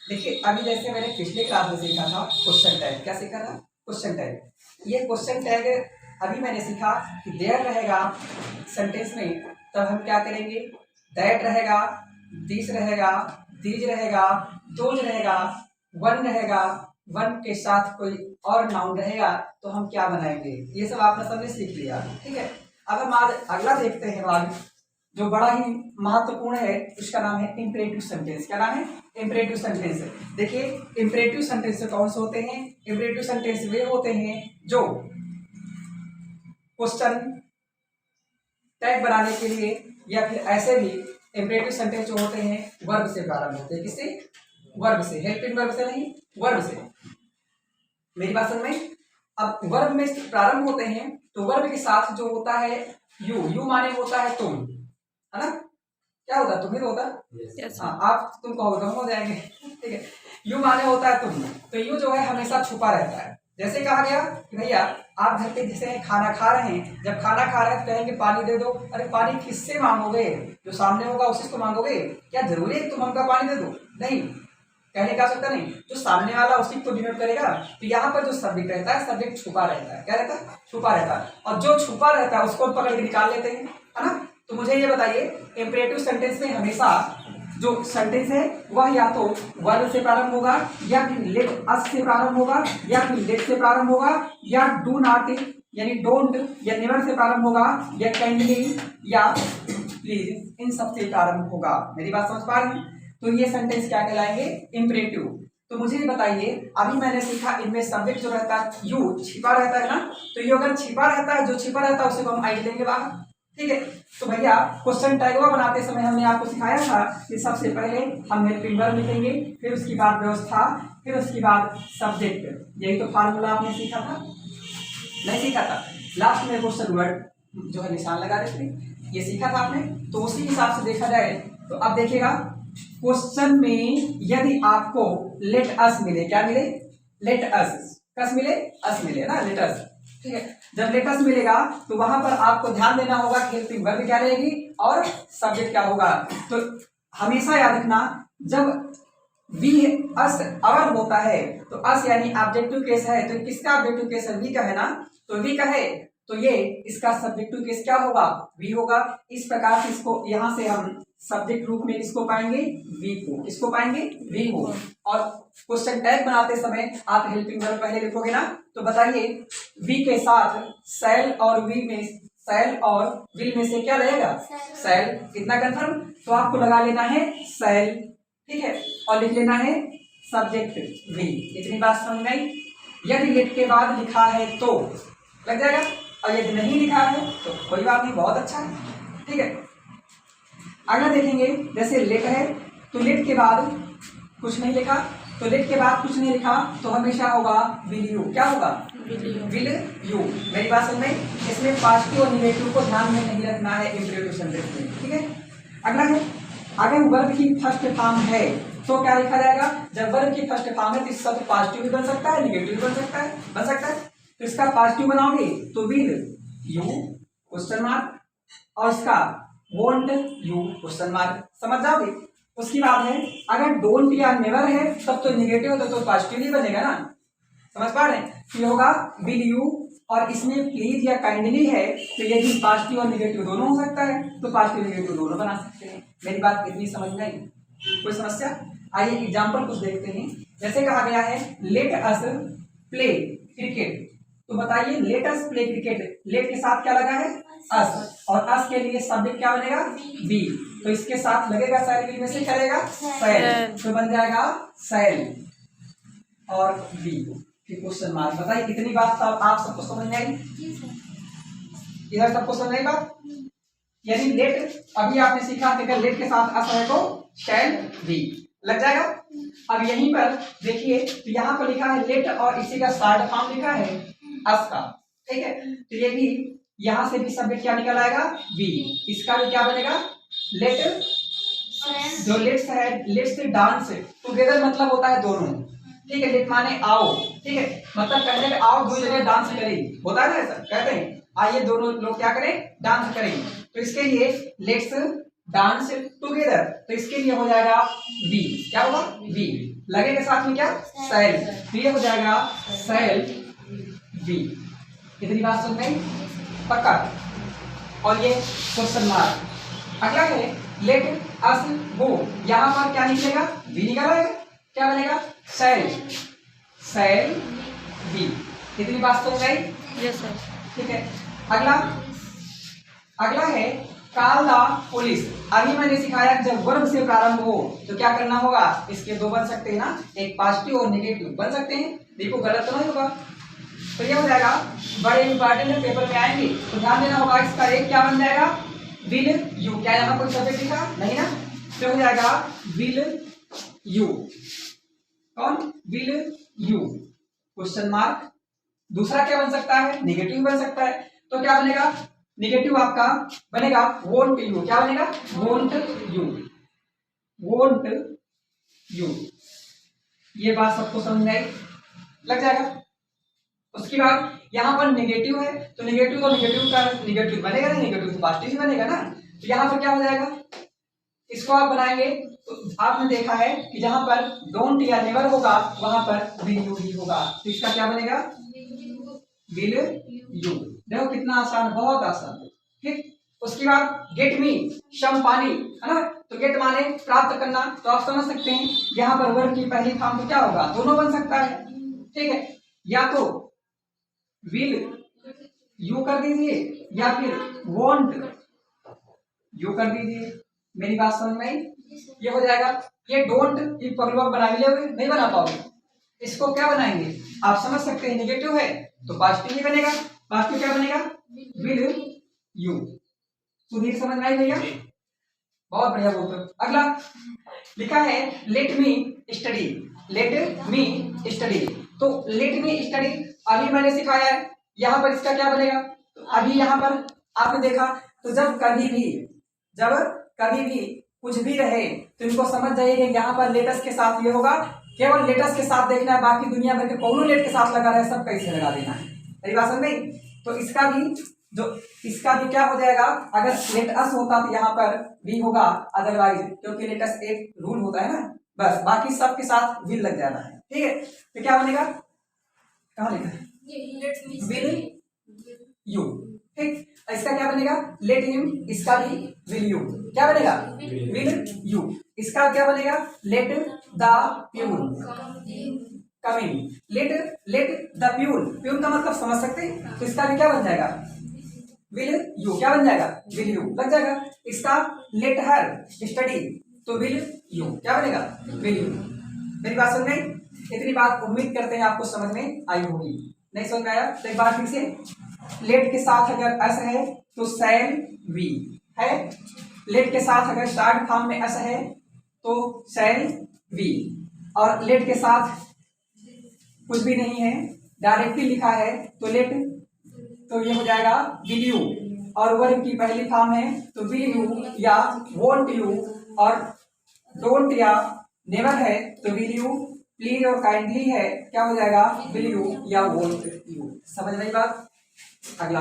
देखिए अभी जैसे मैंने पिछले क्लास में सीखा था क्वेश्चन टैग, क्या सीखा था? Question tag. ये क्वेश्चन टैग अभी मैंने सीखा कि देयर रहेगा सेंटेंस में, तब हम क्या करेंगे? दैट रहेगा, दिस रहेगा, दीज रहेगा, दोज रहेगा, वन रहेगा, वन के साथ कोई और नाउन रहेगा, तो हम क्या बनाएंगे? ये सब आपने सबने सीख लिया, ठीक है। अब हम आज अगला देखते हैं भाग, जो बड़ा ही महत्वपूर्ण है, उसका नाम है इंपरेटिव सेंटेंस। क्या नाम है? Imperative sentence. देखिए इंपरेटिव सेंटेंस कौन से होते हैं? इंपरेटिव सेंटेंस वे होते हैं जो क्वेश्चन टैग बनाने के लिए या फिर ऐसे भी इंपरेटिव सेंटेंस जो होते हैं वर्ब से प्रारंभ होते हैं। किससे? वर्ब से, हेल्पिंग वर्ब से नहीं, वर्ब से। मेरी बात समझ में? अब वर्ब में प्रारंभ होते हैं तो वर्ब के साथ जो होता है यू माने होता है तुम, है ना? क्या होता है? तुम ही तो होता है। हाँ, आप तुम कहोगे तो हम हो जाएंगे, ठीक है। यू माने होता है तुम, तो यू जो है हमेशा छुपा रहता है। जैसे कहा गया कि भैया आप घर पे जैसे खाना खा रहे हैं, जब खाना खा रहे हैं तो कहेंगे पानी दे दो। अरे पानी किससे मांगोगे? जो सामने होगा उसी को मांगोगे। क्या जरूरी है तुम हमका पानी दे दो? नहीं, कहने का सकता नहीं, जो सामने वाला उसी को डिनोट करेगा। तो यहाँ पर जो सब्जेक्ट रहता है, सब्जेक्ट छुपा रहता है। क्या रहता है? छुपा रहता है। और जो छुपा रहता है उसको पकड़ के निकाल लेते हैं, है ना? तो मुझे ये बताइए, इंपरेटिव सेंटेंस में हमेशा जो सेंटेंस है वह या तो वर्ब से प्रारंभ होगा, या फिर लेट अस से प्रारंभ होगा, या फिर लेट से प्रारंभ होगा, या डू नॉट यानी डोंट या नेवर से प्रारंभ होगा, या काइंडली या प्लीज, इन सब से प्रारंभ होगा। मेरी बात समझ पा रहे हैं? तो ये सेंटेंस क्या कहलाएंगे? इंपरेटिव। तो मुझे ये बताइए, अभी मैंने सीखा इनमें सब्जेक्ट जो रहता है यू छिपा रहता है ना, तो ये अगर छिपा रहता है, जो छिपा रहता है उसे को हम आई लेंगे बाहर, ठीक है। तो भैया क्वेश्चन टैगवा बनाते समय हमने आपको सिखाया था कि सबसे पहले हम हेल्पिंग वर्ब लिखेंगे, फिर उसके बाद व्यवस्था, फिर उसके बाद सब्जेक्ट। यही तो फार्मूला आपने सीखा था, नहीं सीखा था? लास्ट में क्वेश्चन वर्ड जो है निशान लगा देते, ये सीखा था आपने। तो उसी हिसाब से देखा जाए तो अब देखिएगा, क्वेश्चन में यदि आपको लेट अस मिले, क्या मिले? लेट अस, कस मिले, अस मिले ना, लेट अस, ठीक है। जब लेट अस मिलेगा तो वहां पर आपको ध्यान देना होगा कि हेल्पिंग वर्ब क्या रहेगी और सब्जेक्ट क्या होगा। तो हमेशा याद रखना, जब वी अस अवर होता है तो अस यानी ऑब्जेक्टिव केस है, तो किसका ऑब्जेक्टिव केस है? वी का है ना, तो वी का है तो ये इसका सब्जेक्टिव केस क्या होगा? वी होगा। इस प्रकार से इसको यहां से हम सब्जेक्ट रूप में इसको पाएंगे वी को, किसको पाएंगे? वी को। और क्वेश्चन टैग बनाते समय आप हेल्पिंग वर्ब पहले लिखोगे ना, तो बताइए वी के साथ सैल और वी में, सैल और विल में से क्या रहेगा? सैल। कितना कंफर्म? तो आपको लगा लेना है सैल, ठीक है, और लिख लेना है सब्जेक्ट वी। इतनी बात समझ में आई? यदि लेट के बाद लिखा है तो लग जाएगा, और यदि नहीं लिखा है तो कोई बात नहीं, बहुत अच्छा है, ठीक है। अगला देखेंगे, जैसे लेट है तो लेट के बाद कुछ नहीं लिखा, तो लेट के बाद कुछ नहीं लिखा तो हमेशा होगा विल यू। क्या होगा? Will you. मेरी बात समझ में? इसमें पॉजिटिव और नेगेटिव को ध्यान में नहीं रखना है इंपरेटिव सेंटेंस में, ठीक है। अगला है, अगर वर्ब की फर्स्ट फॉर्म है तो क्या लिखा जाएगा? जब वर्ब की फर्स्ट फॉर्म है तो इसका तो पॉजिटिव भी बन सकता है, नेगेटिव भी बन सकता है, बन सकता है। तो इसका पॉजिटिव बनाओगे तो विल यू क्वेश्चन मार्क, और इसका वोंट यू क्वेश्चन मार्क, समझ जाओगे। उसकी बात है, अगर डोंट या नेवर है तब तो नेगेटिव होता तो पॉजिटिव ही बनेगा ना, समझ पा रहे हैं? तो ये होगा विल यू, और इसमें प्लीज या काइंडली है तो ये भी पॉजिटिव और नेगेटिव दोनों हो सकता है, तो पॉजिटिव नेगेटिव दोनों बना सकते हैं। मेरी बात इतनी समझ में आई? कोई समस्या? आइए एग्जाम्पल कुछ देखते हैं। जैसे कहा गया है लेट अस प्ले क्रिकेट, तो बताइए let us play cricket, let के साथ क्या लगा है? अस, और अस के लिए सब्जेक्ट क्या बनेगा? बी, तो इसके साथ लगेगा सैल, में से चलेगा सैल, तो बन जाएगा सैल और बी, फिर क्वेश्चन मार्क। बताइए कितनी बात आप सबको समझ में आई? इधर सबको समझ आई बात? यानी लेट अभी आपने सीखा कि अगर लेट के साथ अस है तो शैल बी लग जाएगा। अब यहीं पर देखिए, तो यहाँ पर लिखा है लेट और इसी का शॉर्ट फॉर्म लिखा है अस का, ठीक है। तो ये भी यहां से भी सब्जेक्ट क्या निकल आएगा? बी। इसका भी क्या बनेगा? लेट, जो लेट्स है, लेट्स से डांस टुगेदर मतलब होता है दोनों, ठीक है। लेट माने आओ, ठीक है, मतलब कहने का आओ दो जगह डांस करें, होता है ना ऐसा, कहते हैं आइए दोनों लोग क्या करें? डांस करें। तो इसके लिए लेट्स डांस टुगेदर, तो इसके लिए हो जाएगा वी, क्या होगा वी, लगेगा साथ में क्या सेल, तो ये हो जाएगा सेल वी। इतनी बात सुन गई पक्का। और ये क्वेश्चन मार्क। अगला है लेट अस गो, यहां पर क्या निकलेगा वी निकल आएगा, क्या बनेगा सेल, सेल वी। इतनी बात सुन गई, यस सर। ठीक है। अगला अगला है कॉल द पुलिस। अभी मैंने सिखाया कि जब वर्ब से प्रारंभ हो तो क्या करना होगा, इसके दो बन सकते हैं ना, एक पॉजिटिव और नेगेटिव बन सकते हैं, देखो गलत तो नहीं होगा। तो ये हो जाएगा, बड़े इंपॉर्टेंट है, पेपर में आएंगे तो ध्यान देना होगा। इसका एक क्या बन जाएगा विल यू, क्या यहाँ कोई सब्जेक्ट लिखा नहीं ना, तो हो जाएगा विल यू, कौन विल यू क्वेश्चन मार्क। दूसरा क्या बन सकता है नेगेटिव बन सकता है, तो क्या बनेगा नेगेटिव आपका बनेगा वोंट यू, क्या बनेगा वोंट यू, वोंट यू। ये बात सबको समझ में आई, लग जाएगा। उसके बाद यहाँ पर नेगेटिव है तो नेगेटिव का नेगेटिव बनेगा ना, नेगेटिव तो पॉजिटिव ही बनेगा ना, तो यहाँ पर क्या हो जाएगा, इसको आप बनाएंगे तो आपने देखा है कि जहां पर डोंट या नेवर होगा वहां पर विल यू ही होगा, तो इसका क्या बनेगा विल यू। देखो कितना आसान, बहुत आसान, ठीक। उसके बाद गेट मी सम पानी, है ना, तो गेट माने प्राप्त करना, तो आप समझ सकते हैं यहाँ पर वर्ब की पहली फॉर्म तो क्या होगा, दोनों बन सकता है, ठीक है। या तो विल यू कर दीजिए या फिर वॉन्ट यू कर दीजिए। मेरी बात समझ में आई, ये हो जाएगा। ये डोंट ये पगलू बना लोगे नहीं बना पाओगे, इसको क्या बनाएंगे आप समझ सकते हैं, नेगेटिव है तो पॉजिटिव ही बनेगा, पॉजिटिव क्या बनेगा विल यू। सुधीर समझ में आई भैया, बहुत बढ़िया बोलते हो। अगला लिखा है let me study, let me study, तो लेट मी स्टडी अभी मैंने सिखाया है, यहाँ पर इसका क्या बनेगा, तो अभी यहाँ पर आपने देखा, तो जब कभी भी कुछ भी रहे तो इनको समझ जाइए कि यहाँ पर लेटेस्ट के साथ ये होगा, केवल लेटेस्ट के साथ देखना है, बाकी दुनिया भर के कौन लेट के साथ लगा रहे सब कैसे लगा देना है, मेरी बात समझ में। तो इसका भी क्या हो जाएगा, अगर लेट अस होता तो यहाँ पर भी होगा, अदरवाइज क्योंकि लेटेस्ट एक रूल होता है ना, बस बाकी सब के साथ विल लग जाना है, ठीक है। तो क्या बनेगा, कहाँ लिखा है विल यू, ठीक। इसका क्या बनेगा लेट हिम, इसका भी विल यू, क्या बनेगा विल यू। इसका क्या बनेगा let the peon come in, let the peon का मतलब समझ सकते हैं, तो इसका भी क्या बन जाएगा विल यू, क्या बन जाएगा विल यू लग जाएगा। इसका लेट हर स्टडी, तो विल यू क्या बनेगा विल यू। मेरी बात समझ में, इतनी बात उम्मीद करते हैं आपको समझ में आई होगी, नहीं समझ में आया तो एक बार फिर से, लेट के साथ अगर एस है तो सैल वी है, लेट के साथ अगर स्टार्ट फॉर्म में एस है तो सैल वी, और लेट के साथ कुछ भी नहीं है डायरेक्टली लिखा है तो लेट, तो ये हो जाएगा विल यू, और वर्ब की पहली फॉर्म है तो विल यू या वोंट यू, और डोंट या नेवर है तो विल यू, प्लीज और काइंडली है क्या हो जाएगा विल यू या वोंट यू। समझ रही बात, अगला